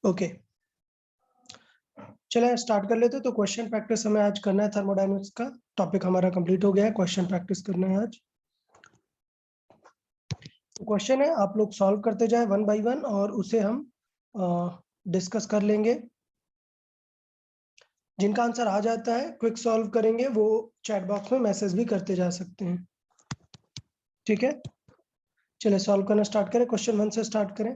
Okay, चले start कर लेते। तो क्वेश्चन प्रैक्टिस हमें आज करना है। थर्मोडायनेमिक्स का टॉपिक हमारा कंप्लीट हो गया है। क्वेश्चन प्रैक्टिस करना है आज। तो क्वेश्चन है, आप लोग सॉल्व करते जाए वन बाय वन और उसे हम डिस्कस कर लेंगे। जिनका आंसर आ जाता है क्विक सॉल्व करेंगे, वो चैट बॉक्स में मैसेज भी करते जा सकते हैं। ठीक है, चले सॉल्व करना स्टार्ट करें। क्वेश्चन 1 से स्टार्ट करें।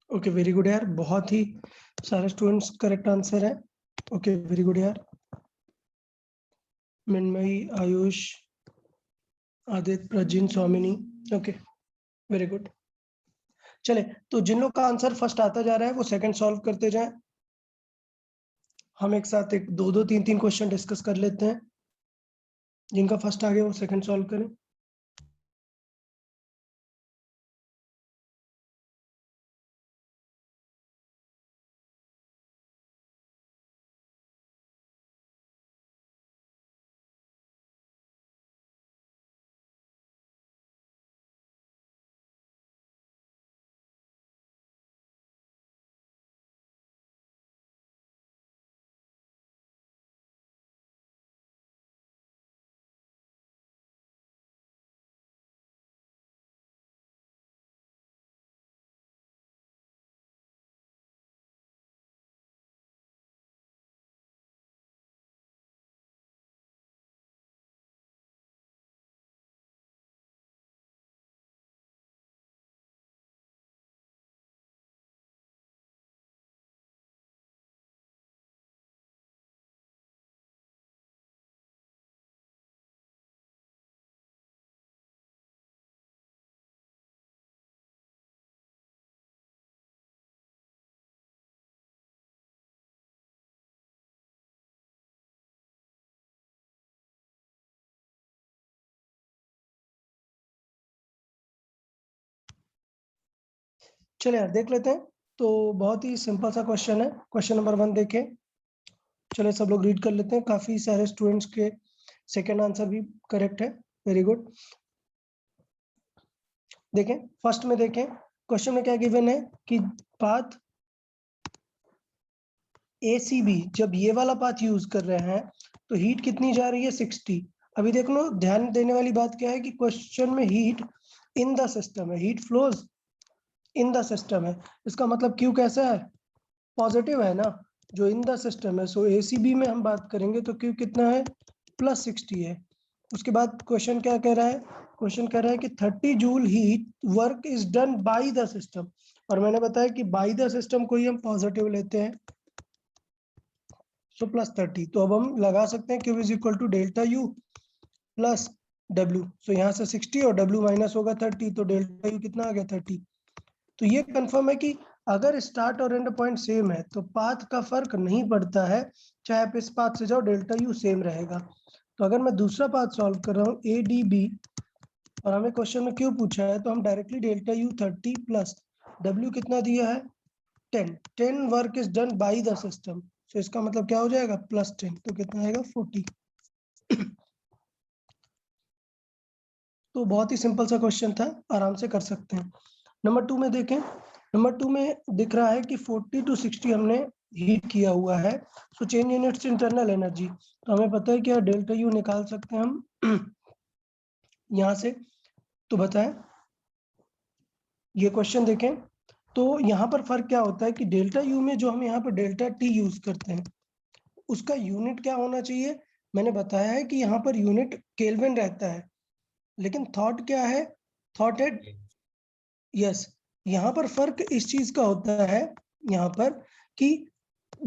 ओके, वेरी गुड यार, बहुत ही सारे स्टूडेंट्स करेक्ट आंसर है। ओके, वेरी गुड यार। मिन्मयी, आयुष, आदित्य, प्रजिन, स्वामिनी। Okay, very good. चले, तो जिन लोग का आंसर फर्स्ट आता जा रहा है वो सेकंड सॉल्व करते जाएं। हम एक साथ एक दो दो तीन तीन क्वेश्चन डिस्कस कर लेते हैं। जिनका फर्स्ट आ गया वो सेकंड सॉल्व करें। चलिए यार देख लेते हैं। तो बहुत ही सिंपल सा क्वेश्चन है। क्वेश्चन नंबर 1 देखें। चलिए सब लोग रीड कर लेते हैं। काफी सारे स्टूडेंट्स के सेकंड आंसर भी करेक्ट है। Very good. देखें, फर्स्ट में देखें क्वेश्चन में क्या गिवन है कि पाथ ACB, जब ये वाला पाथ यूज कर रहे हैं तो हीट कितनी जा रही है 60। अभी देख लो, ध्यान देने वाली बात क्या है कि क्वेश्चन में हीट इन द सिस्टम है, heat flows in the system है। इसका मतलब क्यू कैसा है, पॉजिटिव है ना, जो इन द सिस्टम है। सो ACB में हम बात करेंगे तो क्यू कितना है, +60 है। उसके बाद क्वेश्चन क्या कह रहा है, क्वेश्चन कह रहा है कि 30 joule heat work is done by the system. और मैंने बताया कि बाय द सिस्टम को ही हम पॉजिटिव लेते हैं, सो +30। तो अब हम लगा सकते हैं Q is equal to delta U plus W। So यहाँ से 60 और W माइनस होगा 30, तो डेल्टा U कितना आ गया 30। तो ये कंफर्म है कि अगर स्टार्ट और एंड पॉइंट सेम है तो पाथ का फर्क नहीं पड़ता है, चाहे आप इस पाथ से जाओ डेल्टा U सेम रहेगा। तो अगर मैं दूसरा पाथ सॉल्व कर रहा हूँ ADB और हमें क्वेश्चन में क्यों पूछा है, तो हम directly delta U 30 plus W कितना दिया है 10 work is done by the system, तो इसका मतलब क्या हो जाएगा प्लस 10, तो कितना आएगा 40। तो बहुत ही सिंपल सा क्वेश्चन था, आराम से कर सकते हैं। नंबर 2 में देखें, नंबर 2 में दिख रहा है कि 40 to 60 हमने हीट किया हुआ है, so change units internal energy, तो हमें पता है कि डेल्टा यू निकाल सकते हैं हम यहाँ से। तो बताएं, ये क्वेश्चन देखें, तो यहाँ पर फर्क क्या होता है कि डेल्टा यू में जो हम यहाँ पर डेल्टा टी यूज करते हैं उसका यूनिट क्या होना चाहिए, मैंने बताया है कि यहाँ पर यूनिट केल्विन रहता है, लेकिन थॉट क्या है, थॉट एट, यस, यहाँ पर फर्क इस चीज का होता है यहाँ पर कि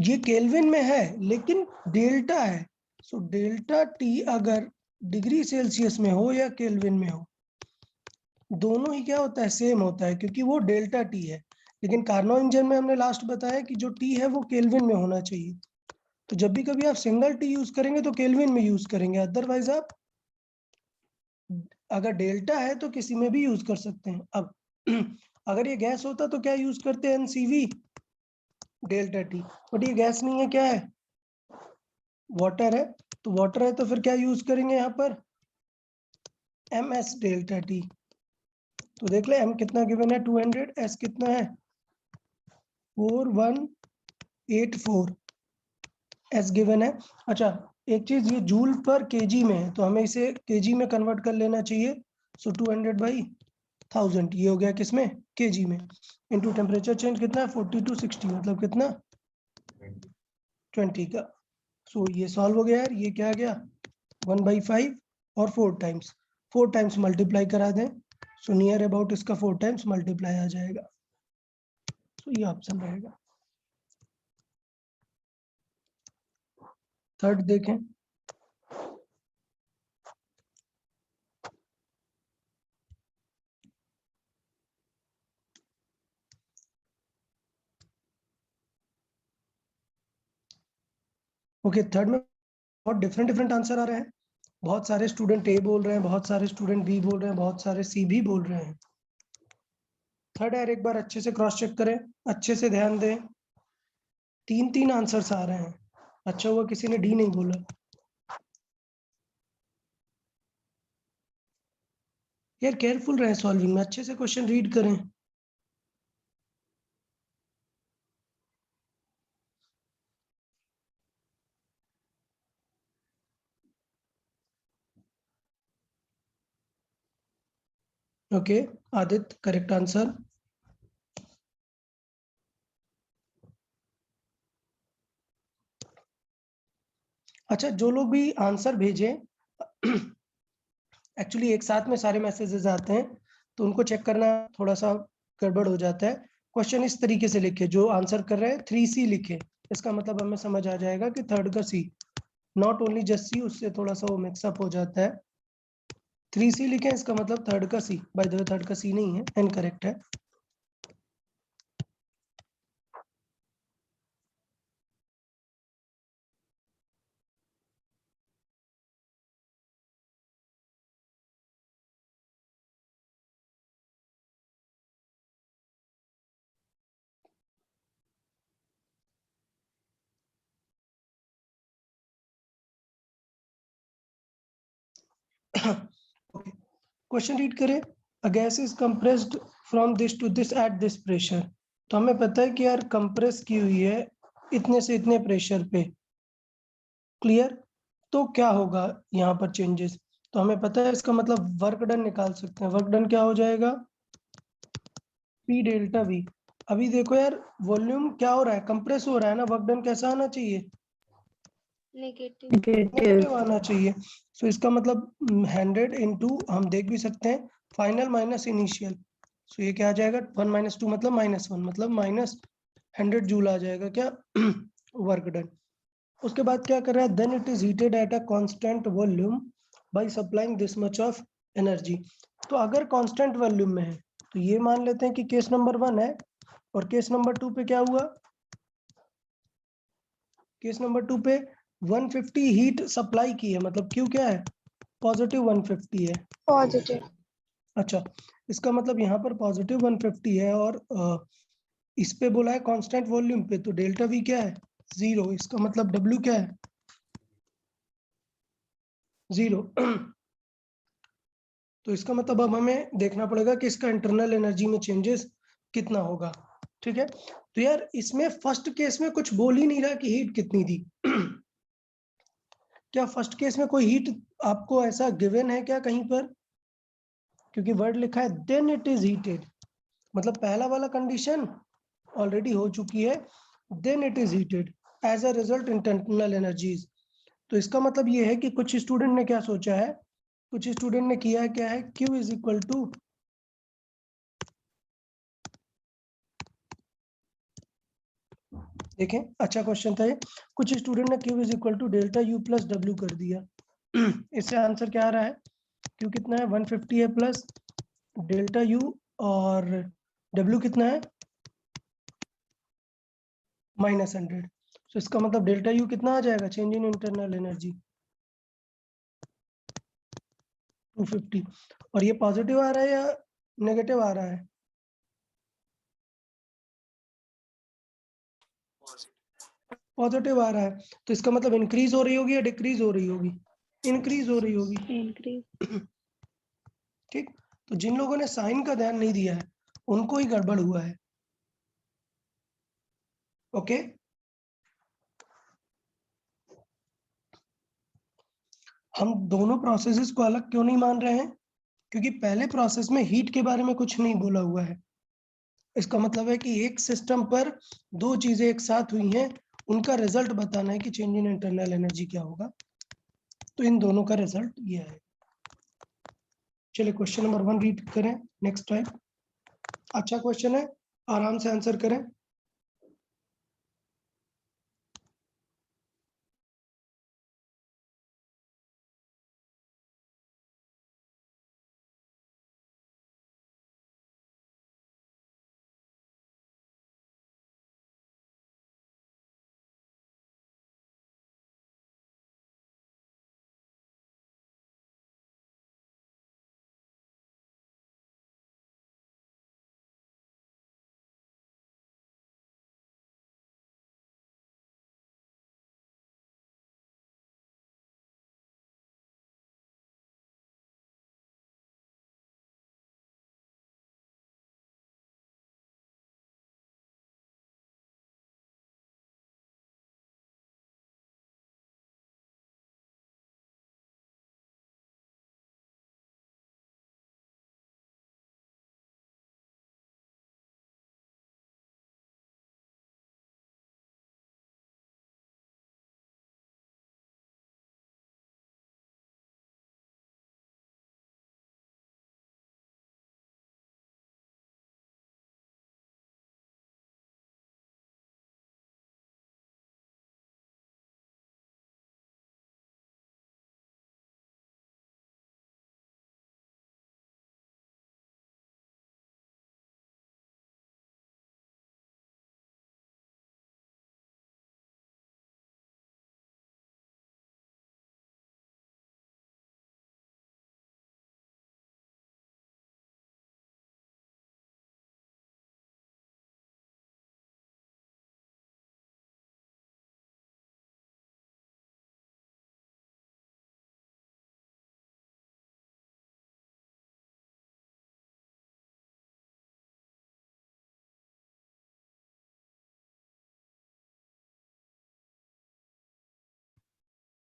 ये केल्विन में है लेकिन डेल्टा है, सो डेल्टा टी अगर डिग्री सेल्सियस में हो या केल्विन में हो, दोनों ही क्या होता है सेम होता है, क्योंकि वो डेल्टा टी है। लेकिन कार्नो इंजन में हमने लास्ट बताया कि जो टी है वो केल्विन में होना चाहिए, तो जब भी कभी आप सिंगल टी यूज करेंगे तो केल्विन में यूज करेंगे, अदरवाइज आप अगर डेल्टा है तो किसी में भी यूज कर सकते हैं। अब अगर ये गैस होता तो क्या यूज करते हैं एनसीवी डेल्टा टी, बट ये गैस नहीं है, क्या है वाटर है, तो वाटर है तो फिर क्या यूज करेंगे यहाँ पर एम एस डेल्टा टी, तो देख ले एम कितना गिवन है 200, एस कितना है 4184, एस गिवन है। अच्छा एक चीज, ये जूल पर केजी में है तो हमें इसे केजी में कन्वर्ट कर लेना चाहिए, सो 200/1000 ये हो गया किसमें केजी में, इनटू टेम्परेचर चेंज कितना है 40 to 60 मतलब कितना 20 का, सो ये सॉल्व हो गया यार, ये क्या आ गया 1/5 और 4 टाइम्स मल्टीप्लाई करा दें, सो नियर अबाउट इसका 4 टाइम्स मल्टीप्लाई आ जाएगा, तो ये ऑप्शन रहेगा। थर्ड देखें, ओके थर्ड में बहुत डिफरेंट आंसर आ रहे हैं, बहुत सारे स्टूडेंट ए बोल रहे हैं, बहुत सारे स्टूडेंट बी बोल रहे हैं, बहुत सारे सी भी बोल रहे हैं। थर्ड है, एक बार अच्छे से क्रॉस चेक करें, अच्छे से ध्यान दें, 3 आंसर्स आ रहे हैं, अच्छा हुआ किसी ने डी नहीं बोला। यार केयरफुल रहे सॉल्विंग में, अच्छे से क्वेश्चन रीड करें। Okay Aditya correct answer. अच्छा जो लोग भी आंसर भेजें, एक्चुअली एक साथ में सारे मैसेजेस आते हैं तो उनको चेक करना थोड़ा सा गड़बड़ हो जाता है। क्वेश्चन इस तरीके से लिखे, जो आंसर कर रहे हैं 3C लिखे, इसका मतलब हमें समझ आ जाएगा कि थर्ड का सी, नॉट ओनली जस्ट सी, उससे थोड़ा सा वो मिक्सअप हो जाता है। 3C लिखे इसका मतलब थर्ड का C, by the way third का सी नहीं है, इनकरेक्ट है। क्वेश्चन रीड करें, a gas is compressed from this to this at this pressure, तो हमें पता है कि यार कंप्रेस की हुई है इतने से इतने प्रेशर पे, क्लियर, तो क्या होगा यहाँ पर चेंजेस, तो हमें पता है इसका मतलब वर्क डन निकाल सकते हैं, वर्क डन क्या हो जाएगा पी डेल्टा वी। अभी देखो यार वॉल्यूम क्या हो रहा है, कंप्रेस हो रहा है ना, वर्क डन कैसा आना चाहिए नेगेटिव आना चाहिए, सो इसका मतलब 100 इंटू हम देख भी सकते हैं फाइनल माइनस इनिशियल, सो ये क्या आ जाएगा 1 - 2 मतलब -1 मतलब -100 जूल आ जाएगा क्या वर्क डन। उसके बाद क्या कर रहा है, then it is heated at a constant volume by supplying this much of energy, तो अगर कांस्टेंट वॉल्यूम में है तो ये मान लेते हैं कि केस नंबर 1 है, और केस नंबर 2 पे क्या हुआ, केस नंबर 2 पे 150 हीट सप्लाई की है, मतलब क्यू क्या है पॉजिटिव 150 है, पॉजिटिव अच्छा, इसका मतलब यहाँ पर पॉजिटिव 150 है और इस पे बोला है कांस्टेंट वॉल्यूम पे, तो डेल्टा वी क्या है 0, इसका मतलब डब्ल्यू क्या है 0। तो इसका मतलब अब हमें देखना पड़ेगा कि इसका इंटरनल एनर्जी में चेंजेस कितना होगा। ठीक है, तो यार इसमें फर्स्ट केस में कुछ बोल ही नहीं रहा कि हीट कितनी थी। क्या फर्स्ट केस में कोई हीट आपको ऐसा गिवन है क्या कहीं पर? क्योंकि वर्ड लिखा है देन इट इज हीटेड, मतलब पहला वाला कंडीशन ऑलरेडी हो चुकी है, then it is heated as a result internal energies. तो इसका मतलब ये है कि कुछ स्टूडेंट ने क्या सोचा है, कुछ स्टूडेंट ने किया क्या है, Q इज इक्वल टू, देखें अच्छा क्वेश्चन था ये, कुछ स्टूडेंट ने Q is equal to delta U plus W कर दिया। इससे आंसर क्या आ रहा है, Q कितना है 150 है प्लस डेल्टा U, और W कितना है -100। तो इसका मतलब डेल्टा U कितना आ जाएगा, चेंज इन इंटरनल एनर्जी 250। और ये पॉजिटिव आ रहा है या नेगेटिव आ रहा है? पॉजिटिव आ रहा है, तो इसका मतलब इंक्रीज हो रही होगी या डिक्रीज हो रही होगी, इंक्रीज हो रही होगी। इंक्रीज। ठीक, तो जिन लोगों ने साइन का ध्यान नहीं दिया है उनको ही गड़बड़ हुआ है। ओके, हम दोनों प्रोसेसेस को अलग क्यों नहीं मान रहे हैं, क्योंकि पहले प्रोसेस में हीट के बारे में कुछ नहीं बोला हुआ है। इसका मतलब है कि एक सिस्टम पर दो चीजें एक साथ हुई हैं, उनका रिजल्ट बताना है कि चेंज इन इंटरनल एनर्जी क्या होगा। तो इन दोनों का रिजल्ट ये है। चलिए क्वेश्चन नंबर 1 रीड करें नेक्स्ट टाइम। अच्छा क्वेश्चन है, आराम से आंसर करें।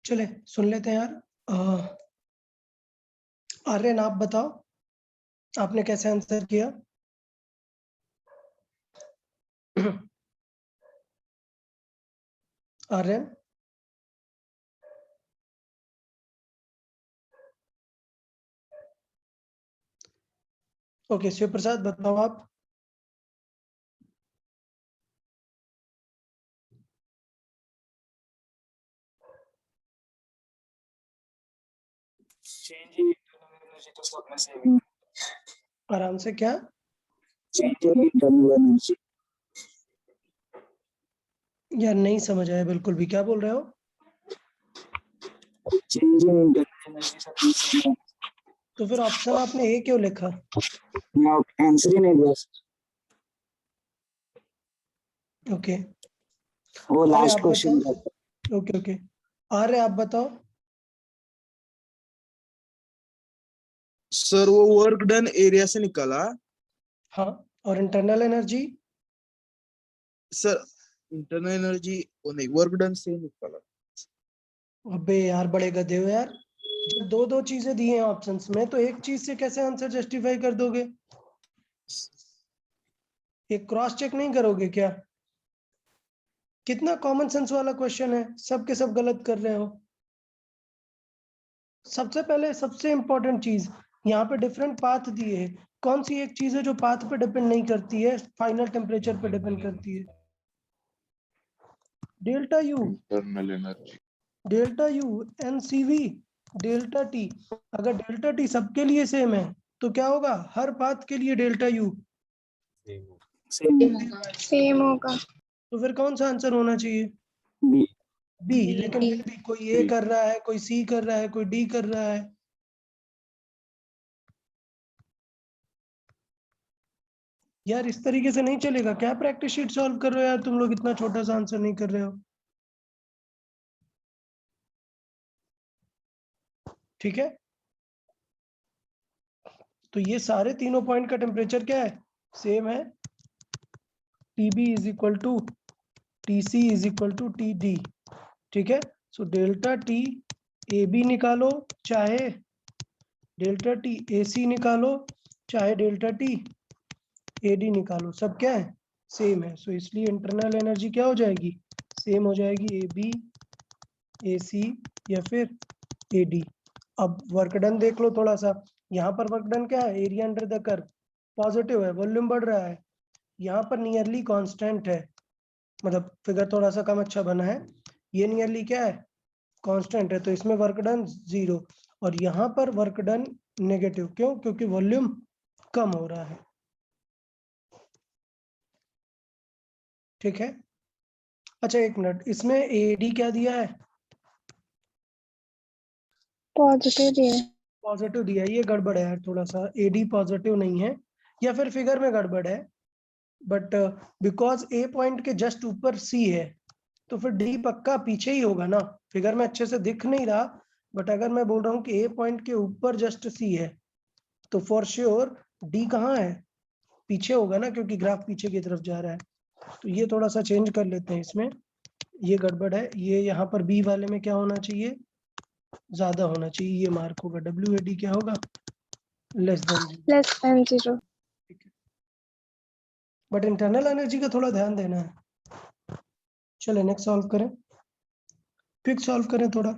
चले सुन लेते हैं यार। आर्यन आप बताओ, आपने कैसे आंसर किया? आर्यन, ओके, शिव प्रसाद बताओ आप। चेंज इन इंटरनल एनर्जी तो सबने सेम ही आराम से, क्या चेंज इन इंटरनल एनर्जी यार नहीं समझ आया बिल्कुल भी, क्या बोल रहे हो? चेंज इन इंटरनल एनर्जी सबने सेम है। तो फिर ऑप्शन आपने ए क्यों लिखा? आंसर ही नहीं दिया सर। ओके, वो अरे लास्ट आप क्वेश्चन था। बताओ। ओके ओके, अरे आप बताओ। सर वो वर्क डन एरिया से निकाला। हाँ, और internal energy? Sir internal energy वो नहीं, वर्क डन से निकाला। अबे यार, बड़े गधे हो यार। जब दो दो चीजें दी हैं ऑप्शंस में, तो एक चीज से कैसे आंसर जस्टिफाई कर दोगे? एक क्रॉस चेक नहीं करोगे क्या? कितना कॉमन सेंस वाला क्वेश्चन है, सब के सब गलत कर रहे हो। सबसे पहले सबसे इंपॉर्टेंट चीज, यहाँ पे डिफरेंट पाथ दिए हैं। कौन सी एक चीज है जो पाथ पे डिपेंड नहीं करती है, फाइनल टेम्परेचर पे डिपेंड करती है? Delta you, internal energy. Delta U, NCV, delta T. अगर डेल्टा टी सबके लिए सेम है तो क्या होगा? हर पाथ के लिए डेल्टा यू सेम होगा। तो फिर कौन सा आंसर होना चाहिए? बी। बी। लेकिन फिर भी कोई ए कर रहा है, कोई सी कर रहा है, कोई डी कर रहा है। यार इस तरीके से नहीं चलेगा। क्या प्रैक्टिस शीट सॉल्व कर रहे हो यार तुम लोग, इतना छोटा सा आंसर नहीं कर रहे हो। ठीक है, तो ये सारे तीनों पॉइंट का टेम्परेचर क्या है? सेम है। TB is equal to TC is equal to TD। ठीक है, सो डेल्टा टी AB निकालो, चाहे डेल्टा टी AC निकालो, चाहे डेल्टा टी AD निकालो, सब क्या है? सेम है। सो इसलिए इंटरनल एनर्जी क्या हो जाएगी? सेम हो जाएगी, AB AC या फिर AD। अब वर्क डन देख लो थोड़ा सा। यहाँ पर वर्क डन क्या है? Area under the curve positive है, वॉल्यूम बढ़ रहा है। यहाँ पर नियरली कांस्टेंट है, मतलब फिगर थोड़ा सा कम अच्छा बना है। ये नियरली क्या है? कांस्टेंट है, तो इसमें वर्क डन 0। और यहाँ पर वर्क डन नेगेटिव, क्यों? क्योंकि वॉल्यूम कम हो रहा है। ठीक है, अच्छा एक मिनट, इसमें AD क्या दिया है? पॉजिटिव दिया है। पॉजिटिव दिया है। ये गड़बड़ है यार थोड़ा सा, AD पॉजिटिव नहीं है, या फिर फिगर में गड़बड़ है। बट बिकॉज ए पॉइंट के जस्ट ऊपर C है, तो फिर D पक्का पीछे ही होगा ना। फिगर में अच्छे से दिख नहीं रहा, बट अगर मैं बोल रहा हूँ कि ए पॉइंट के ऊपर जस्ट C है, तो फॉर श्योर D कहाँ है? पीछे होगा ना, क्योंकि ग्राफ पीछे की तरफ जा रहा है। तो ये थोड़ा सा चेंज कर लेते हैं इसमें, ये गड़बड़ है। ये यहाँ पर B वाले में क्या होना चाहिए? ज्यादा होना चाहिए, ये मार्क होगा। WAD क्या होगा? Less than 0। Less than 0। But internal energy का थोड़ा ध्यान देना है। चलो नेक्स्ट सॉल्व करें, क्विक सॉल्व करें थोड़ा।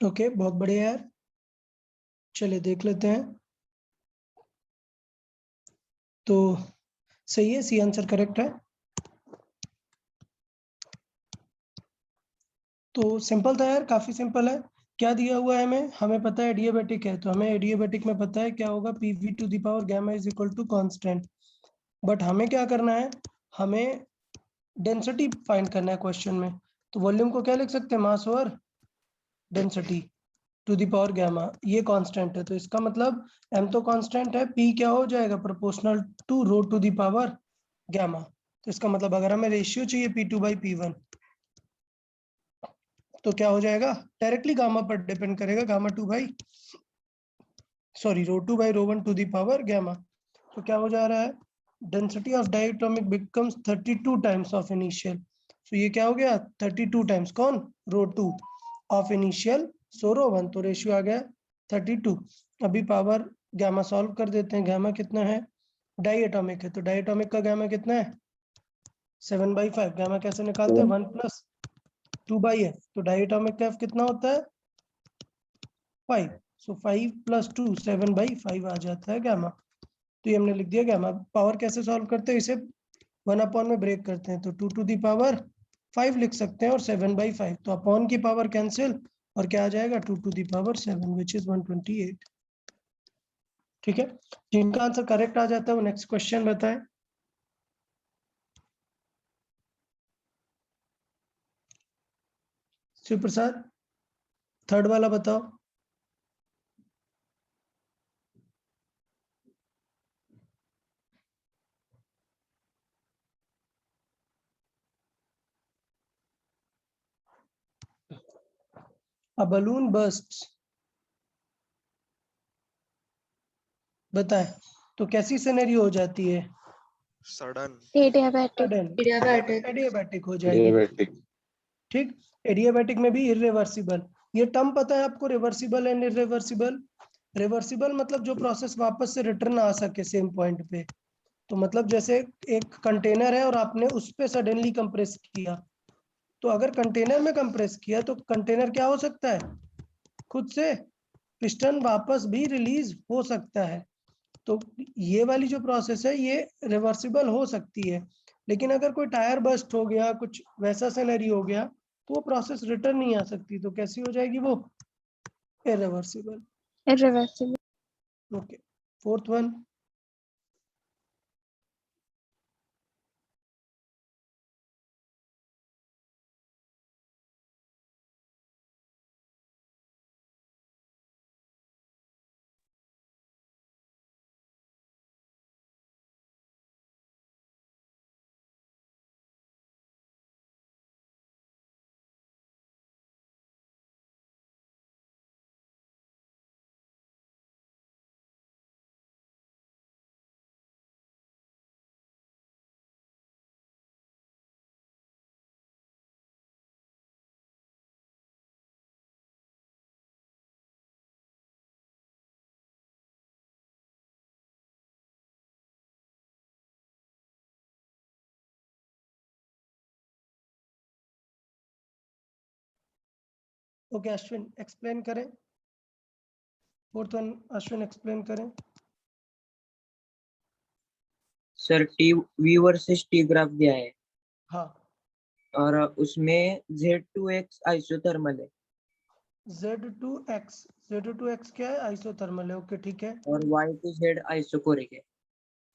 ओके, बहुत बढ़िया यार। चलिए देख लेते हैं। तो सही है, सी आंसर करेक्ट है। तो सिंपल था यार, काफी सिंपल है। क्या दिया हुआ है हमें? हमें पता है एडियाबैटिक है, तो हमें एडियाबैटिक में पता है क्या होगा, PV to the power gamma is equal to constant. But हमें क्या करना है, हमें डेंसिटी फाइंड करना है क्वेश्चन में। तो वॉल्यूम को क्या लिख सकते हैं, mass over density to the power gamma. ये कांस्टेंट है, तो इसका मतलब m तो कांस्टेंट है, p क्या हो जाएगा, proportional to rho to the power gamma. तो इसका मतलब अगर हमें रेशियो चाहिए P2/P1, तो क्या हो जाएगा, डायरेक्टली गामा पर डिपेंड करेगा, रो2/रो1 टू द पावर गामा। तो क्या हो जा रहा है, density of diatomic becomes 32 times of initial. तो ये क्या हो गया, 32 टाइम्स कौन, रो2 ऑफ इनिशियल, सो रो1, तो रेशियो आ गया 32। अभी पावर गामा सॉल्व कर देते हैं। गामा कितना है, डायटोमिक है, तो डायटोमिक का गामा कितना है, 7/5। गामा कैसे निकालते हैं, 1 + 2/f। तो डायटोमिक का f कितना होता है, 5। सो 5 + 2 7/5 आ जाता है गामा। तो ये हमने लिख दिया गामा। पावर कैसे सॉल्व करते हैं, इसे 1/, में ब्रेक करते हैं, तो 2 टू द पावर 5 लिख सकते हैं, और 7/5, तो अपॉन की पावर कैंसिल, और क्या आ जाएगा, 2 to the power 7 which is 128। ठीक है, जिनका आंसर करेक्ट आ जाता है वो नेक्स्ट क्वेश्चन बताएं। शिव प्रसाद, थर्ड वाला बताओ। अ बलून बर्स्ट, बताएं तो कैसी सिनेरियो हो जाती है, सडन एडियाबैटिक। सडन एडियाबैटिक हो जाएगी। ठीक, एडियाबैटिक में भी इरिवर्सिबल। ये टर्म पता है आपको, रिवर्सिबल एंड इरिवर्सिबल। रिवर्सिबल मतलब जो प्रोसेस वापस से रिटर्न आ सके सेम पॉइंट पे। तो मतलब जैसे एक कंटेनर है और आपने उस पे सडनली कंप्रेस किया, तो अगर कंटेनर में कंप्रेस किया तो कंटेनर क्या हो सकता है, खुद से पिस्टन वापस भी रिलीज हो सकता है। तो ये वाली जो प्रोसेस है ये रिवर्सिबल हो सकती है। लेकिन अगर कोई टायर बस्ट हो गया, कुछ वैसा सिनेरियो हो गया, तो वो प्रोसेस रिटर्न नहीं आ सकती। तो कैसी हो जाएगी वो, irreversible. Irreversible. Okay, fourth one. Okay Ashwin explain करें, फोर्थ वन अश्विन एक्सप्लेन करें। Sir T V versus T graph दिया है हाँ, और उसमें Z2X आइसोथर्मल है Z2X, Z2X क्या है, आइसोथर्मल है। ओके ठीक है। और Y2Z आइसोकोरिक है।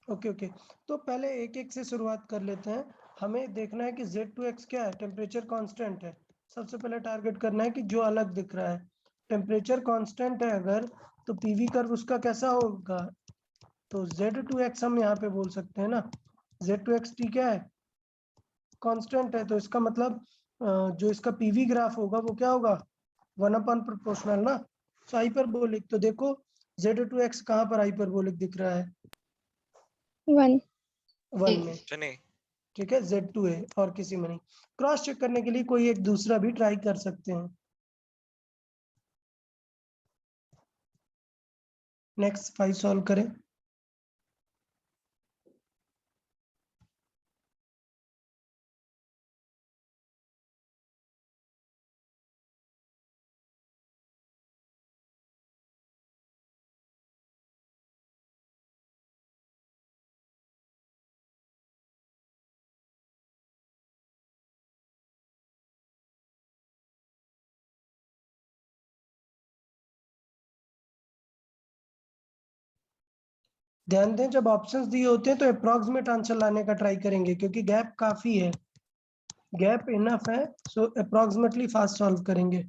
ओके ओके, तो पहले एक एक से शुरुआत कर लेते हैं। हमें देखना है कि Z2X क्या है, टेम्परेचर कांस्टेंट है। सबसे पहले टारगेट करना है कि जो अलग दिख रहा है, टेम्परेचर कांस्टेंट है अगर, तो पीवी कर्व उसका कैसा होगा, तो Z2X हम यहाँ पे बोल सकते हैं ना, Z2X T क्या है, कांस्टेंट है। तो इसका मतलब जो इसका पीवी ग्राफ होगा वो क्या होगा, 1/प्रोपोर्शनल ना। तो हाइपरबोलिक, तो देखो Z2X कहाँ पर हाइपरबोलिक दिख रहा है, 1। 1 में। ठीक है, Z2 है और किसी में नहीं। क्रॉस चेक करने के लिए कोई एक दूसरा भी ट्राई कर सकते हैं। नेक्स्ट 5 सॉल्व करें। ध्यान दें जब ऑप्शंस दिए होते हैं तो अप्रॉक्सीमेट आंसर लाने का ट्राई करेंगे क्योंकि गैप काफी है, गैप इनफ है, सो अप्रॉक्सीमेटली फास्ट सॉल्व करेंगे।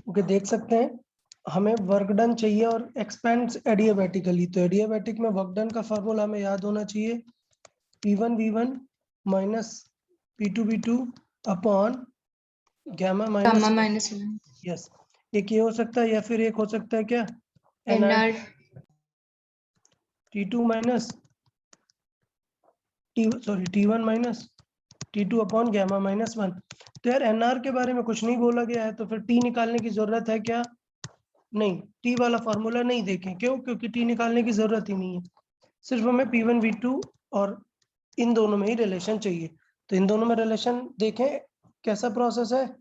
ओके, देख सकते हैं हमें वर्क डन चाहिए और एक्सपेंड्स एडियाबैटिकली, तो एडियाबैटिक में वर्क डन का फार्मूला हमें याद होना चाहिए, P1 V1 minus P2 V2 upon gamma gamma minus, minus yes, एक ये हो सकता है या फिर एक हो सकता है क्या, NR T2 minus T1 minus T2 upon gamma minus 1। तो यार एनआर के बारे में कुछ नहीं बोला गया है तो फिर टी निकालने की जरूरत है क्या, नहीं, टी वाला फॉर्मूला नहीं देखें, क्यों, क्योंकि टी निकालने की जरूरत ही नहीं है, सिर्फ हमें P1 V2 और इन दोनों में ही रिलेशन चाहिए। तो इन दोनों में रिलेशन देखें कैसा प्रोसेस है,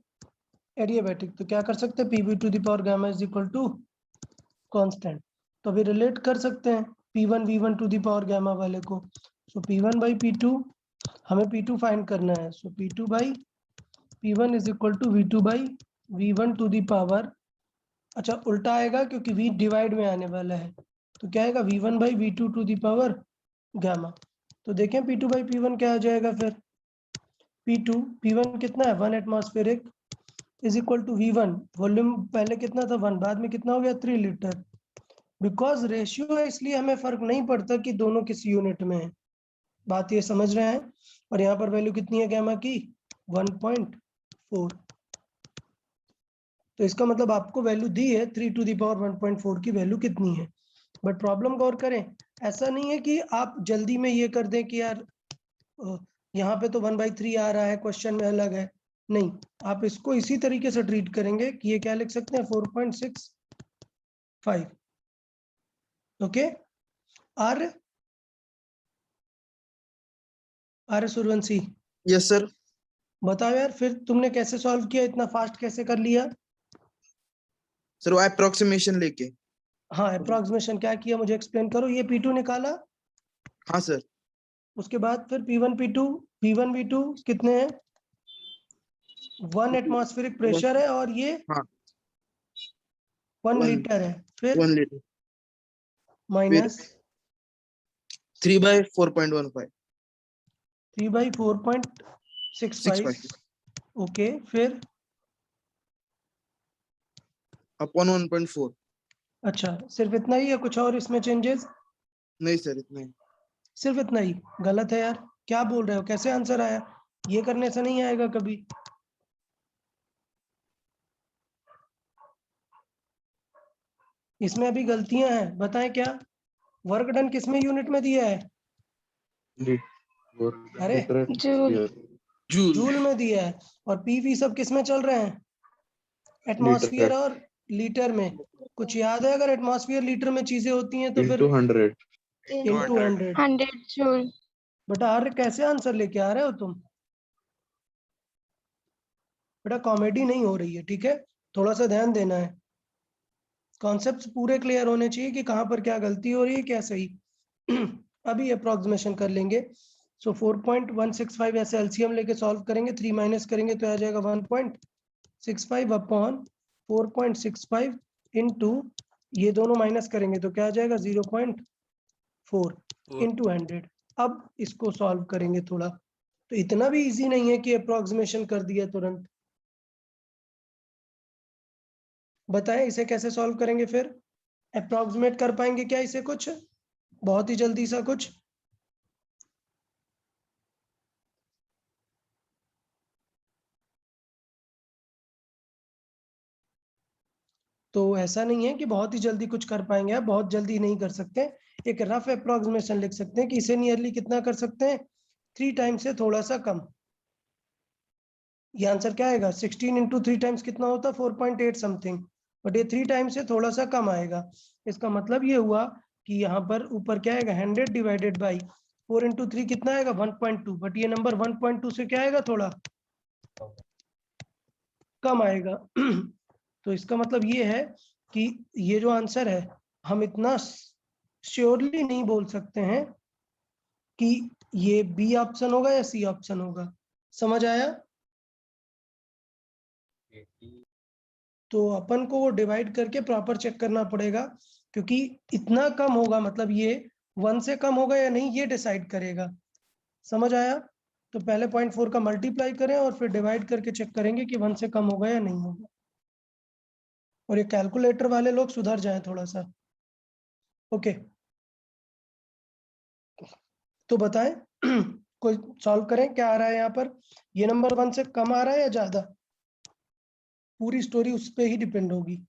एडियाबैटिक, तो क्या कर सकते हैं, Pb to the power gamma is equal to constant, तो अभी रिलेट कर सकते हैं P1 V1 to the power gamma वाले को, सो P1 बाई P2, हमें P2 फाइंड करना है, so P2 by P1 is equal to V2 by V1 to the power, अच्छा उल्टा आएगा क्योंकि V डिवाइड में आने वाला है, तो क्या आएगा V1 by V2 to the power gamma, तो देखें P2 बाई P1 क्या आ जाएगा फिर, P1 कितना है 1 atmospheric is equal to V1, volume पहले कितना था 1, बाद में कितना हो गया 3 लीटर, बिकॉज रेशियो है इसलिए हमें फर्क नहीं पड़ता कि दोनों किस यूनिट में है, बात ये समझ रहे हैं, और यहाँ पर वैल्यू कितनी है गामा की 1.4, तो इसका मतलब आपको वैल्यू दी है 3 टू द पावर 1.4 की वैल्यू कितनी है, बट प्रॉब्लम गौर करें, ऐसा नहीं है कि आप जल्दी में ये कर दें कि यार यहाँ पे तो 1/3 आ रहा है, क्वेश्चन में अलग है, नहीं, आप इसको इसी तरीके से ट्रीट करेंगे कि ये क्या लिख सकते हैं 4.65, okay, R Suryavanshi yes sir. बताओ यार फिर तुमने कैसे सॉल्व किया, इतना फास्ट कैसे कर लिया, सर वो अप्रोक्सीमेशन लेके। हाँ अप्रोक्सीमेशन क्या किया मुझे एक्सप्लेन करो, ये P2 निकाला, हाँ सर। उसके बाद फिर P1 P2 P1 V2 कितने हैं 1 एटमॉस्फेरिक प्रेशर है और ये हाँ 1 1 लीटर है, फिर 1 लीटर, माइनस 3/4.15 3/4.65, 65 ओके, फिर अपॉन 1.4। अच्छा सिर्फ इतना ही है, कुछ और इसमें चेंजेस, नहीं सर इतना ही। सिर्फ इतना ही, गलत है यार, क्या बोल रहे हो, कैसे आंसर आया, ये करने से नहीं आएगा कभी, इसमें अभी गलतियां हैं, बताएं क्या, वर्क डन किसमें यूनिट में दिया है, अरे जूल जूल। जूल में दिया है, और पीवी सब किस में चल रहे हैं, एटमॉस्फेयर और लीटर में, कुछ याद है, अगर एटमॉस्फेयर लीटर में चीजें होती हैं तो फिर into 100 इनटू 100, 100 जूल बेटा आर्य कैसे आंसर लेके आ रहे हो तुम, बेटा कॉमेडी नहीं हो रही है, ठीक है, थोड़ा सा ध्यान देना है, कॉन्सेप्ट्स पूरे क्लियर होने चाहिए कि कहाँ पर क्या गलती हो रही है क्या सही। अभी अप्रोक्सीमेशन कर लेंगे, सो 4.165 ऐसे एलसीएम लेके सॉल्व करेंगे, 3 माइनस करेंगे तो आ जाएगा 1.65 अपॉन 4.65 इनटू, ये दोनों माइनस करेंगे तो क्या आ जाएगा 0.4 इनटू 100। अब इसको सॉल्व करेंगे थोड़ा, तो इतना भी इजी नहीं है कि अप्रोक्सीमेशन कर दिया तुरंत, बताएं इसे कैसे सॉल्व करेंगे, फिर अप्रोक्सीमेट कर पाएंगे क्या इसे, कुछ बहुत ही जल्दी सा कुछ, तो ऐसा नहीं है कि बहुत ही जल्दी कुछ कर पाएंगे, आप बहुत जल्दी नहीं कर सकते। एक रफ अप्रोक्सीमेशन लिख सकते हैं कि इसे नियरली कितना कर सकते हैं, 3 टाइम्स से थोड़ा सा कम। ये आंसर क्या आएगा, 16 इंटू 3 टाइम्स कितना होता है, 4.8 समथिंग, बट ये 3 टाइम्स से थोड़ा सा कम आएगा। इसका मतलब ये हुआ कि यहाँ पर ऊपर क्या आएगा, 100 डिवाइडेड बाई 4 इंटू 3 कितना आएगा, 1.2, बट ये नंबर 1.2 से क्या आएगा, थोड़ा कम आएगा। तो इसका मतलब ये है कि ये जो आंसर है, हम इतना श्योरली नहीं बोल सकते हैं कि ये बी ऑप्शन होगा या सी ऑप्शन होगा। समझ आया? तो अपन को वो डिवाइड करके प्रॉपर चेक करना पड़ेगा, क्योंकि इतना कम होगा मतलब ये 1 से कम होगा या नहीं ये डिसाइड करेगा। समझ आया? तो पहले 0.4 का मल्टीप्लाई करें और फिर डिवाइड करके चेक करेंगे कि 1 से कम होगा या नहीं होगा। और ये कैलकुलेटर वाले लोग सुधर जाएं थोड़ा सा। ओके, तो बताएं कोई सॉल्व करें, क्या आ रहा है यहाँ पर, ये नंबर 1 से कम आ रहा है या ज्यादा? पूरी स्टोरी उस पर ही डिपेंड होगी।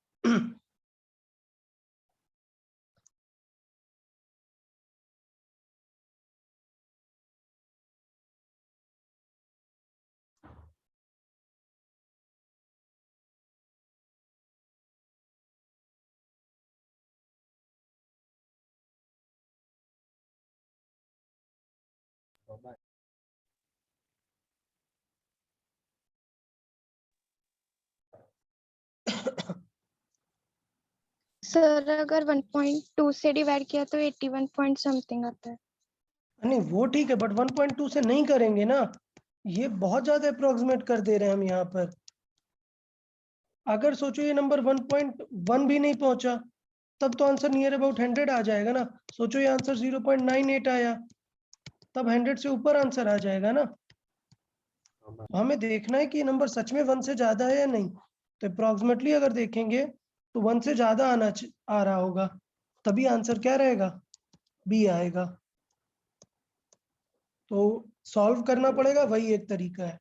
सर अगर 1.2 से डिवाइड किया तो 81 पॉइंट समथिंग आता है। नहीं वो ठीक है, बट 1.2 से नहीं करेंगे ना, ये बहुत ज्यादा अप्रोक्सीमेट कर दे रहे हैं हम यहाँ पर। अगर सोचो ये नंबर 1.1 भी नहीं पहुंचा, तब तो आंसर नियर अबाउट 100 आ जाएगा ना। सोचो ये आंसर 0.98 आया, तब 100 से ऊपर आंसर आ जाएगा ना। हमें देखना है कि ये नंबर सच में 1 से ज्यादा है या नहीं। तो अप्रोक्सीमेटली अगर देखेंगे तो 1 से ज्यादा आ रहा होगा, तभी आंसर क्या रहेगा, बी आएगा। तो सॉल्व करना पड़ेगा, वही एक तरीका है।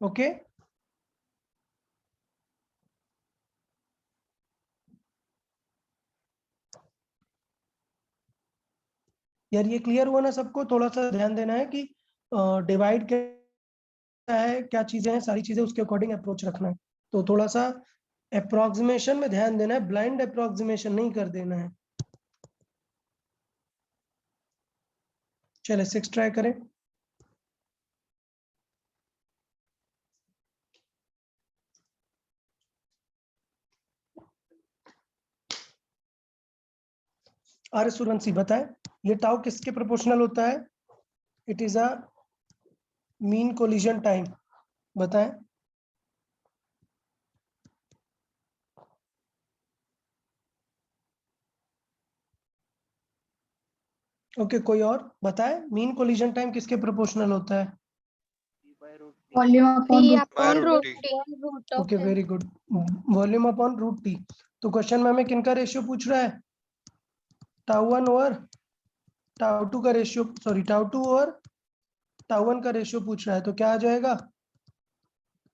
ओके, यार ये क्लियर हुआ ना सबको? थोड़ा सा ध्यान देना है कि डिवाइड क्या है, क्या चीजें हैं, सारी चीजें उसके अकॉर्डिंग अप्रोच रखना है। तो थोड़ा सा अप्रोक्सीमेशन में ध्यान देना है, ब्लाइंड अप्रोक्सीमेशन नहीं कर देना है। चले 6 ट्राई करें। आर सूरवंशी बताएं, ये टाउ किसके प्रोपोर्शनल होता है? It is a mean collision time. बताएं। ओके, कोई और बताए, मीन कोलिजन टाइम किसके प्रोपोर्शनल होता है? Volume upon P root upon root T. T. Okay, very good, volume upon root T. तो क्वेश्चन में हमें किनका रेशियो पूछ रहा है, टाउ1 ओवर टाउ2 का रेशियो, सॉरी टाउ2 और टाउ1 का रेशियो पूछ रहा है। तो क्या आ जाएगा,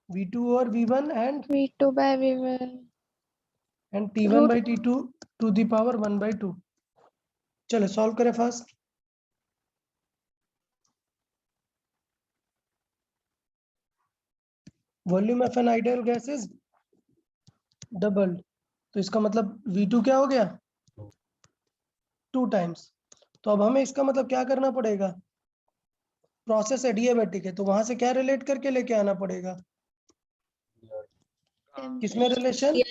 v2 और v1 V2 by V1. And t1 Root. By t2 to the power 1/2। चलो सॉल्व करें fast. Volume of an ideal gas is doubled, तो इसका मतलब v2 क्या हो गया, 2 टाइम्स। तो अब हमें इसका मतलब क्या करना पड़ेगा, प्रोसेस एडियाबैटिक है तो वहां से क्या रिलेट करके लेके आना पड़ेगा, किसमें रिलेशन,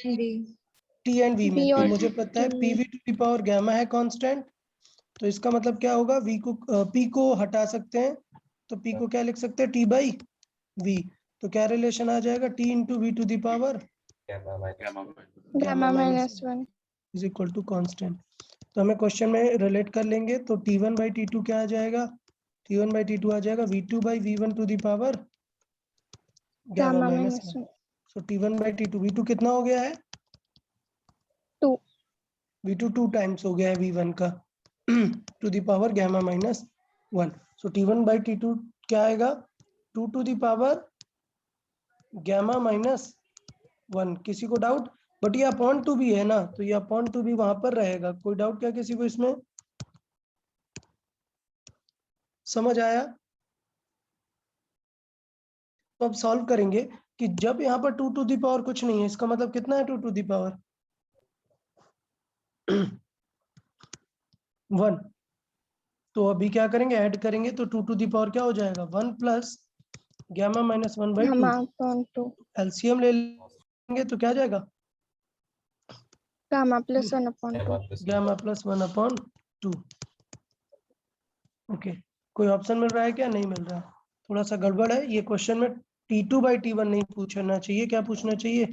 टी एंड वी में। V तो और मुझे पता है T पी में. V to the power gamma है कांस्टेंट, तो इसका मतलब क्या होगा, वी को पी को हटा सकते हैं, तो पी को क्या लिख सकते हैं, टी बाई वी। तो क्या रिलेशन आ जाएगा, T into V to the power Gamma minus 1. Is equal to constant. तो हमें क्वेश्चन में रिलेट कर लेंगे, तो T1 बाई T2 क्या आ जाएगा, T1 बाई T2 आ जाएगा V2 by V1 to the power gamma Gamma minus minus 1। 1. So T1 by T2, V2 कितना हो गया है, 2. V2 2 टाइम्स हो गया है V1 का to the power gamma minus 1। So T1 by T2 क्या आएगा, 2 to the power gamma minus 1। किसी को डाउट? बट ये अपॉन टू भी है ना, तो ये अपॉन टू भी वहां पर रहेगा। कोई डाउट क्या किसी को इसमें? समझ आया? तो अब सॉल्व करेंगे कि जब यहाँ पर 2 टू दी पावर कुछ नहीं है, इसका मतलब कितना है 2 टू दी पावर 1। तो अभी क्या करेंगे, ऐड करेंगे तो 2 टू दी पावर क्या हो जाएगा 1 plus gamma minus 1/2। Gamma upon 2 LCM ले लेंगे तो क्या जाएगा, gamma plus 1 upon 2। Gamma plus 1/2। Okay, कोई ऑप्शन मिल रहा है क्या? नहीं मिल रहा, थोड़ा सा गड़बड़ है ये क्वेश्चन में। T2/T1 नहीं पूछना चाहिए, क्या पूछना चाहिए?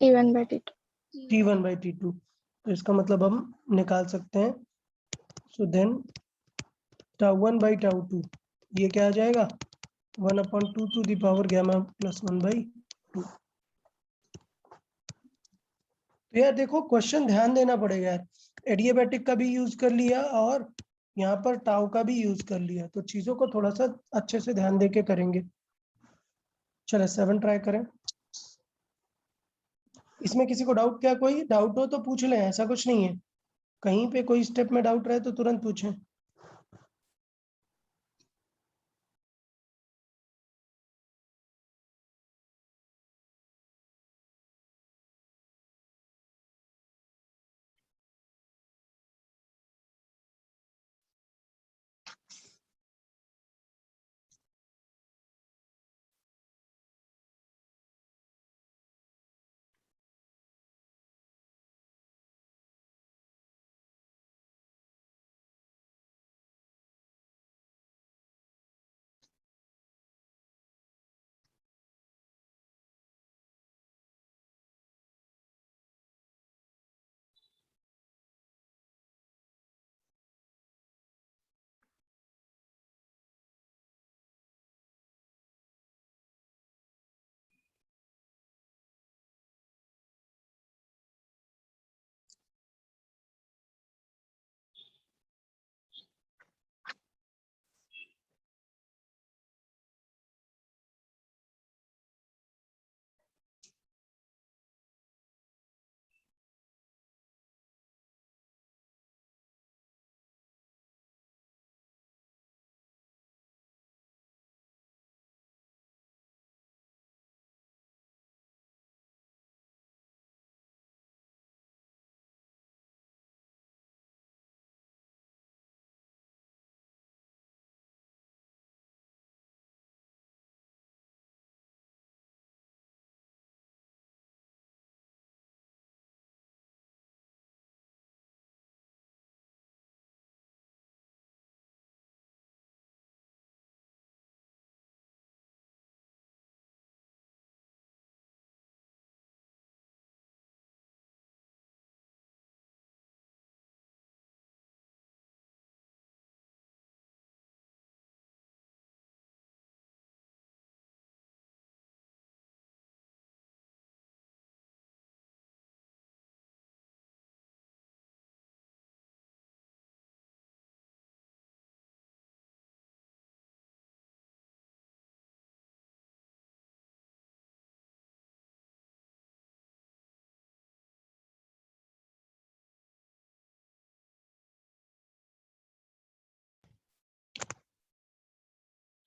T1/T2। T1/T2। तो इसका मतलब हम निकाल सकते हैं। सो देन τ1/τ2 ये क्या आ जाएगा 1/2 to the power gamma plus 1/2। तो यार देखो क्वेश्चन ध्यान देना पड़ेगा यार, एडियाबैटिक का भी यूज कर लिया और यहाँ पर टाउ का भी यूज कर लिया, तो चीजों को थोड़ा सा अच्छे से ध्यान देके करेंगे। चलो 7 ट्राई करें। इसमें किसी को डाउट? क्या कोई डाउट हो तो पूछ लें, ऐसा कुछ नहीं है। कहीं पे कोई स्टेप में डाउट रहे तो तुरंत पूछें।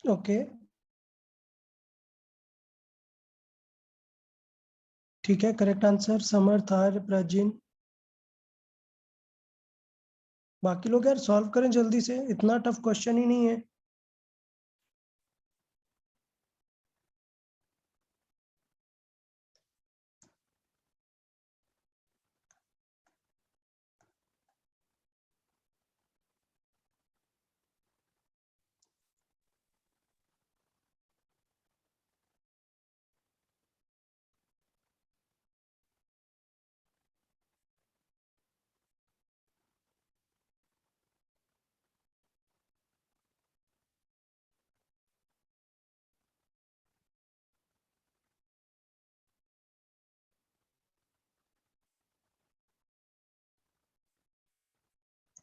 ओके ठीक है, करेक्ट आंसर समर्थ, आर्य, प्राचीन। बाकी लोग यार सॉल्व करें जल्दी से, इतना टफ क्वेश्चन ही नहीं है।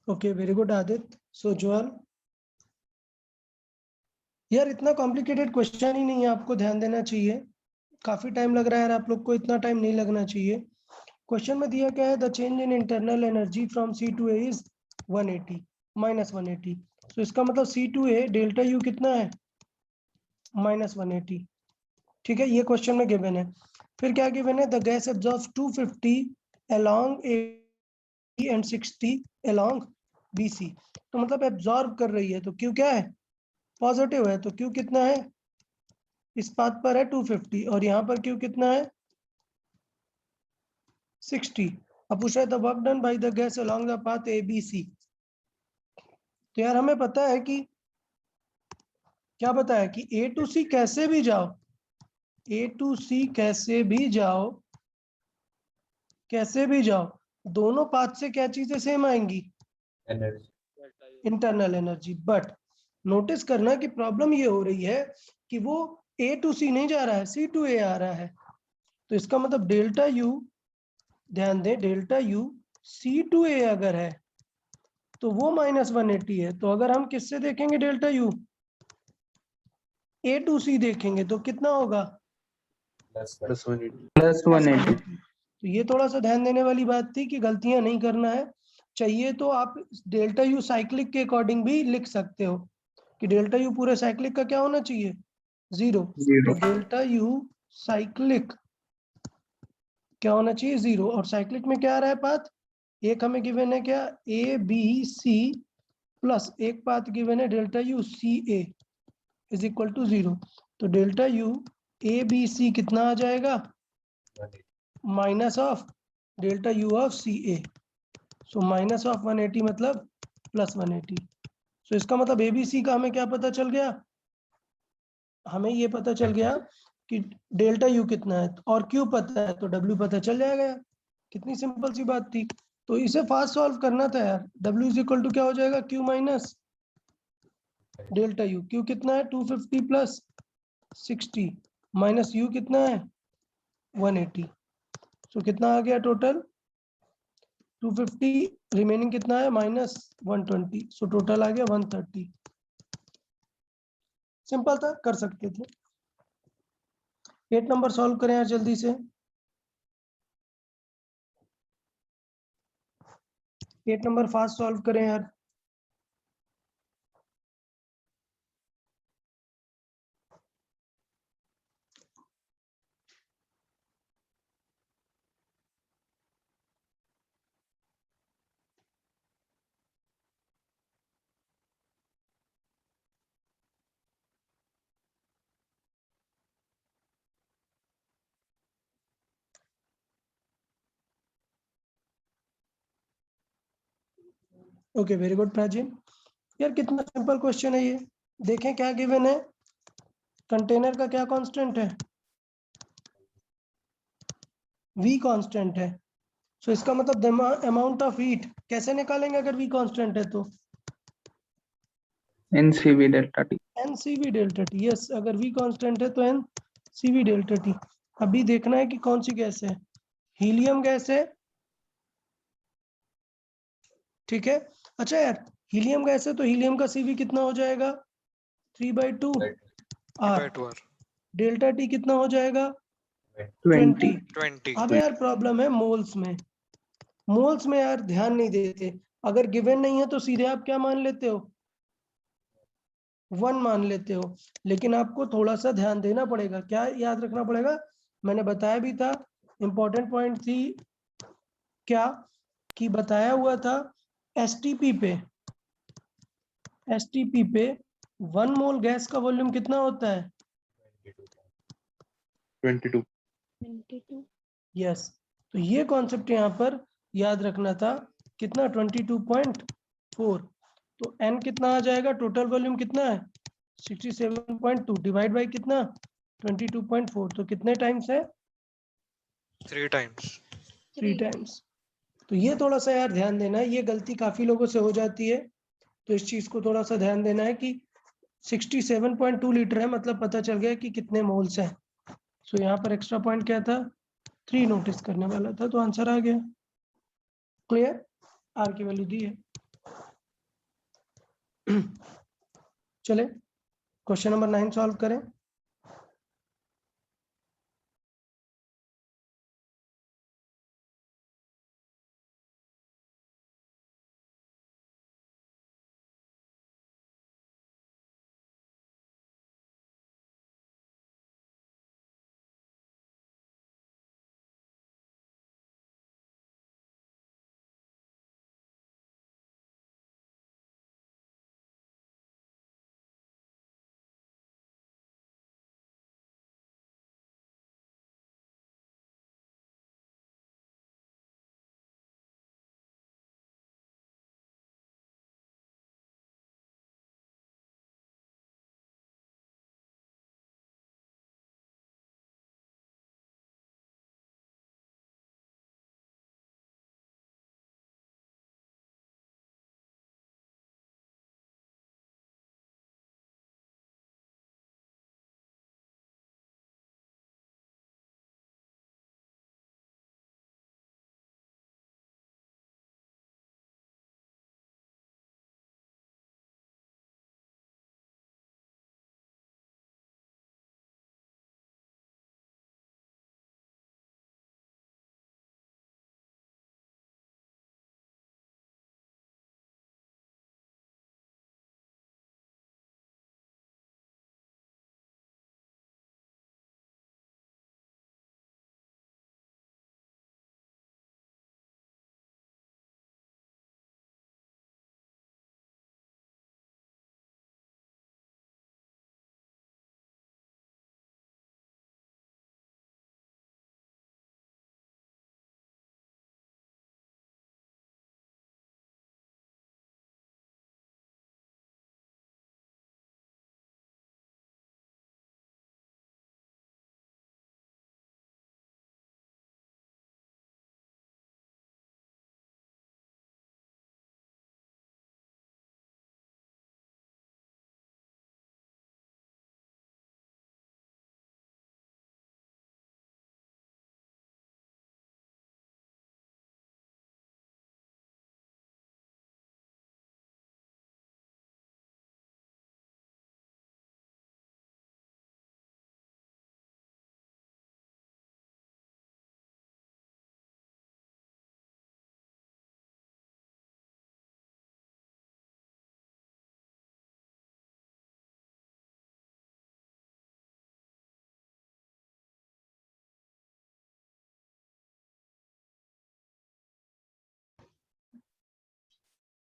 Okay, very good, Adit. So, Joel, यार इतना कॉम्प्लिकेटेड क्वेश्चन ही नहीं है, आपको ध्यान देना चाहिए। काफी टाइम लग रहा है यार, आप लोग को इतना टाइम नहीं लगना चाहिए। क्वेश्चन में दिया क्या है, the change in internal energy from C to A is 180 minus 180। तो इसका मतलब C to A delta U कितना है, माइनस 180। ठीक है, ये क्वेश्चन में गिवन है। फिर क्या गिवन है, the gas absorbs 250 along A and 60 along B C. तो मतलब एब्जॉर्ब कर रही है, तो क्यू क्या है, पॉजिटिव है। तो क्यू कितना है, इस पाथ पर है 250 और यहाँ पर क्यू कितना है 60। अब पूछ रहा है the work done by the gas along the path A B C. तो यार हमें पता है कि क्या पता है कि ए टू सी कैसे भी जाओ, ए टू सी कैसे भी जाओ, कैसे भी जाओ, दोनों पाथ से क्या चीजें सेम आएंगी, इंटरनल एनर्जी। बट नोटिस करना कि प्रॉब्लम ये हो रही है कि वो ए टू सी नहीं जा रहा है, सी टू ए आ रहा है। तो इसका मतलब डेल्टा यू, ध्यान दें डेल्टा यू सी टू ए अगर है तो वो माइनस 180 है। तो अगर हम किससे देखेंगे डेल्टा यू, ए टू सी देखेंगे तो कितना होगा, प्लस 180। प्लस 180। तो ये थोड़ा सा ध्यान देने वाली बात थी कि गलतियां नहीं करना है। चाहिए तो आप डेल्टा यू साइक्लिक के अकॉर्डिंग भी लिख सकते हो कि डेल्टा यू पूरे साइक्लिक का क्या होना चाहिए, 0। तो डेल्टा यू साइक्लिक क्या होना चाहिए, 0। और साइक्लिक में क्या आ रहा है पाथ, एक हमें गिवन है क्या, ए बी सी प्लस एक पाथ गिवन है delta U C A is equal to 0। तो delta U A B C कितना आ जाएगा, minus of delta U of C A. So minus of 180 मतलब प्लस 180। सो इसका मतलब ए बी सी का हमें क्या पता चल गया, हमें ये पता चल गया कि डेल्टा यू कितना है और क्यू पता है तो डब्ल्यू पता चल जाएगा यार। कितनी सिंपल सी बात थी। तो इसे फास्ट सॉल्व करना था यार। डब्ल्यू इज इक्वल टू क्या हो जाएगा, Q minus delta U. Q कितना है 250 प्लस 60 माइनस यू कितना है 180। सो कितना आ गया टोटल 250, रिमेनिंग कितना है माइनस 120। सो टोटल आ गया 130। सिंपल था, कर सकते थे। 8 नंबर सॉल्व करें यार जल्दी से। 8 नंबर फास्ट सॉल्व करें यार। ओके वेरी गुड प्राचीन। यार कितना सिंपल क्वेश्चन है ये। देखें क्या गिवन है, कंटेनर का क्या कांस्टेंट है, v कांस्टेंट है। सो इसका मतलब अमाउंट ऑफ हीट कैसे निकालेंगे अगर v कांस्टेंट है तो, NCV delta T. NCV delta T. Yes, अगर v कांस्टेंट है तो एनसीवी डेल्टा टी। अभी देखना है कि कौन सी गैस है, हीलियम गैस है। ठीक है, अच्छा यार हीलियम गैस है तो हीलियम का सीवी कितना हो जाएगा 3/2 आर। डेल्टा टी कितना हो जाएगा 20। अब यार प्रॉब्लम है मोल्स में, मोल्स में यार ध्यान नहीं देते। अगर गिवन नहीं है तो सीधे आप क्या मान लेते हो, 1 मान लेते हो। लेकिन आपको थोड़ा सा ध्यान देना पड़ेगा। क्या याद रखना पड़ेगा, मैंने बताया भी था, इंपॉर्टेंट पॉइंट थी क्या, कि बताया हुआ था एसटीपी पे, एसटीपी पे 1 मोल गैस का वॉल्यूम कितना होता है 22। यस। तो ये कॉन्सेप्ट यहाँ पर याद रखना था, कितना 22.4। तो n कितना आ जाएगा, टोटल वॉल्यूम कितना है 67.2 डिवाइड बाई कितना 22.4। तो कितने टाइम्स है 3 times. 3 टाइम्स। तो ये थोड़ा सा यार ध्यान देना है, ये गलती काफी लोगों से हो जाती है। तो इस चीज को थोड़ा सा ध्यान देना है कि 67.2 लीटर है, मतलब पता चल गया कि कितने मोल्स हैं। सो यहाँ पर एक्स्ट्रा पॉइंट क्या था 3 नोटिस करने वाला था, तो आंसर आ गया। क्लियर, आर की वैल्यू दी है। चले क्वेश्चन नंबर 9 सॉल्व करें।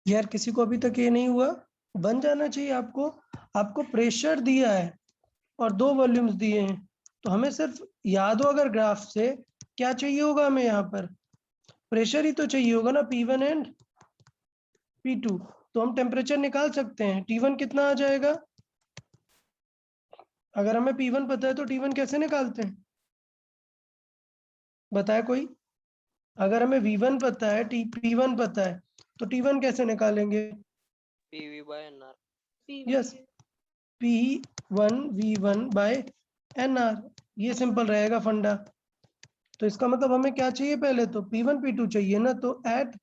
यार किसी को अभी तक ये नहीं हुआ, बन जाना चाहिए आपको। आपको प्रेशर दिया है और 2 वॉल्यूम्स दिए हैं, तो हमें सिर्फ याद हो अगर ग्राफ से क्या चाहिए होगा हमें, यहाँ पर प्रेशर ही तो चाहिए होगा ना, P1 एंड P2। तो हम टेम्परेचर निकाल सकते हैं। T1 कितना आ जाएगा? अगर हमें P1 पता है तो T1 कैसे निकालते हैं, बताए कोई? अगर हमें V1 पता है, P1 पता है, तो T1 कैसे निकालेंगे? PV by NR. Yes, P1 V1 by NR, ये सिंपल रहेगा फंडा। तो इसका मतलब हमें क्या चाहिए? पहले तो P1 P2 चाहिए ना, तो एट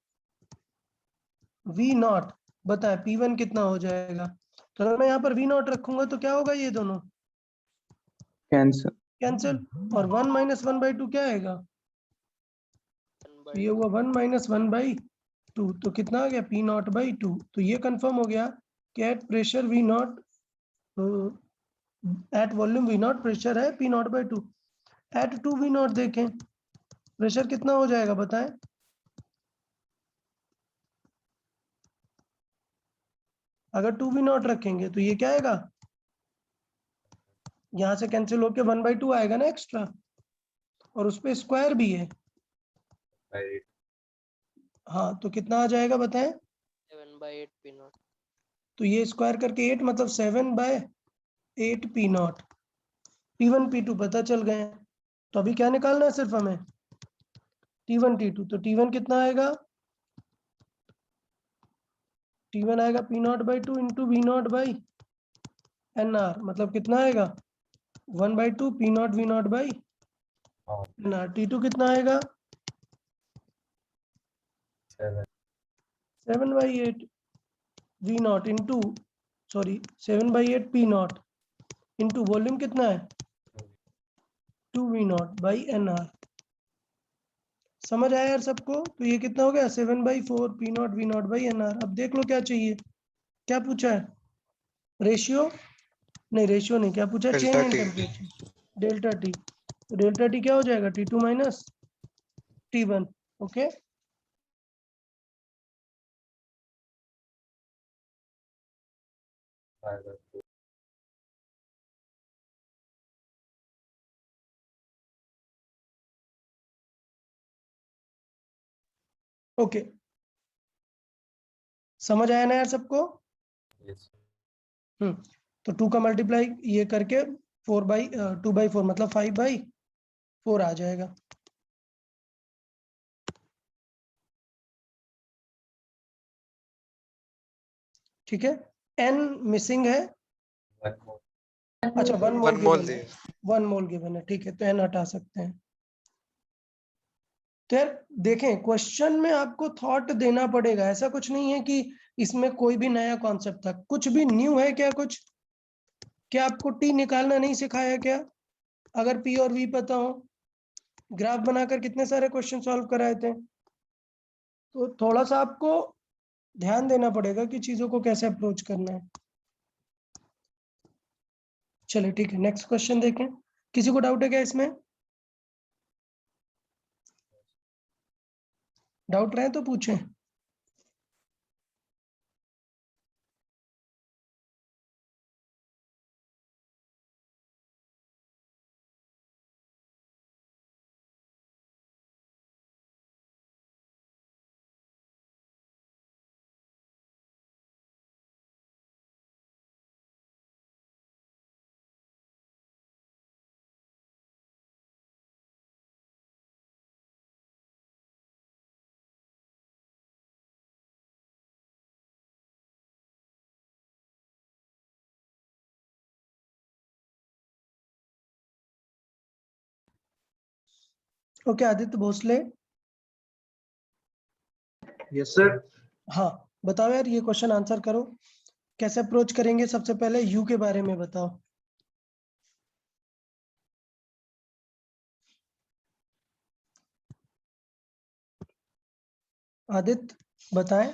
V0 बताए P1 कितना हो जाएगा। तो अगर मैं यहाँ पर V0 रखूंगा तो क्या होगा? ये दोनों कैंसर। कैंसिल, और 1 माइनस 1/2 क्या आएगा? तो ये हुआ 1 माइनस 1/2, तो कितना आ गया? P0/2। तो ये कंफर्म हो गया कि at pressure V0, at volume V0 pressure है P0/2। एट 2 V0 देखें, प्रेशर कितना हो जाएगा बताएं? अगर 2 V0 रखेंगे तो ये क्या आएगा? यहाँ से कैंसिल होके 1/2 आएगा ना एक्स्ट्रा, और उस पे स्क्वायर भी है। हाँ, तो कितना आ जाएगा बताएं? 7/8 P0. तो ये स्क्वायर करके 8 मतलब 7/8 P0। T1 P2 पता चल गए हैं, तो अभी क्या निकालना है सिर्फ हमें? T1 T2। तो T1 कितना आएगा? T1 आएगा P0/2 इंटू V0/NR, मतलब कितना आएगा? 1/2 P0 V0/NR। T2 कितना आएगा? 7/8 V0 into 7/8 P0 into volume कितना है 2V0 बाई NR। समझ आया यार सबको? तो ये कितना हो गया 7/4 P0 V0 बाई NR। अब देख लो क्या चाहिए, क्या पूछा है, रेशियो नहीं, क्या पूछा है, चेंज Delta इन T. Temperature delta T. तो डेल्टा टी क्या हो जाएगा T2 minus T1। Okay, okay, समझ आया ना यार सबको? तो 2 का मल्टीप्लाई ये करके 2/4 मतलब 5/4 आ जाएगा। ठीक है, n मिसिंग है, अच्छा 1 मोल 1 mole गिवन है, दिए. 1 मोल गिवन है, ठीक है, तो n हटा सकते हैं। तो यार देखें, क्वेश्चन में आपको थॉट देना पड़ेगा, ऐसा कुछ नहीं है कि इसमें कोई भी नया कॉन्सेप्ट था, कुछ भी न्यू है क्या? कुछ क्या आपको टी निकालना नहीं सिखाया क्या? अगर पी और वी पता हो, ग्राफ बनाकर कितने सारे क्वेश्चन सॉल्व कराए थे। तो थोड़ा सा आपको ध्यान देना पड़ेगा कि चीजों को कैसे अप्रोच करना है। चलिए ठीक है, नेक्स्ट क्वेश्चन देखें। किसी को डाउट है क्या इसमें? डाउट रहे तो पूछें। Okay, Aditya Bhosale. Yes sir. हाँ, बताओ यार, ये क्वेश्चन आंसर करो। कैसे अप्रोच करेंगे? सबसे पहले यू के बारे में बताओ। आदित्य बताएं।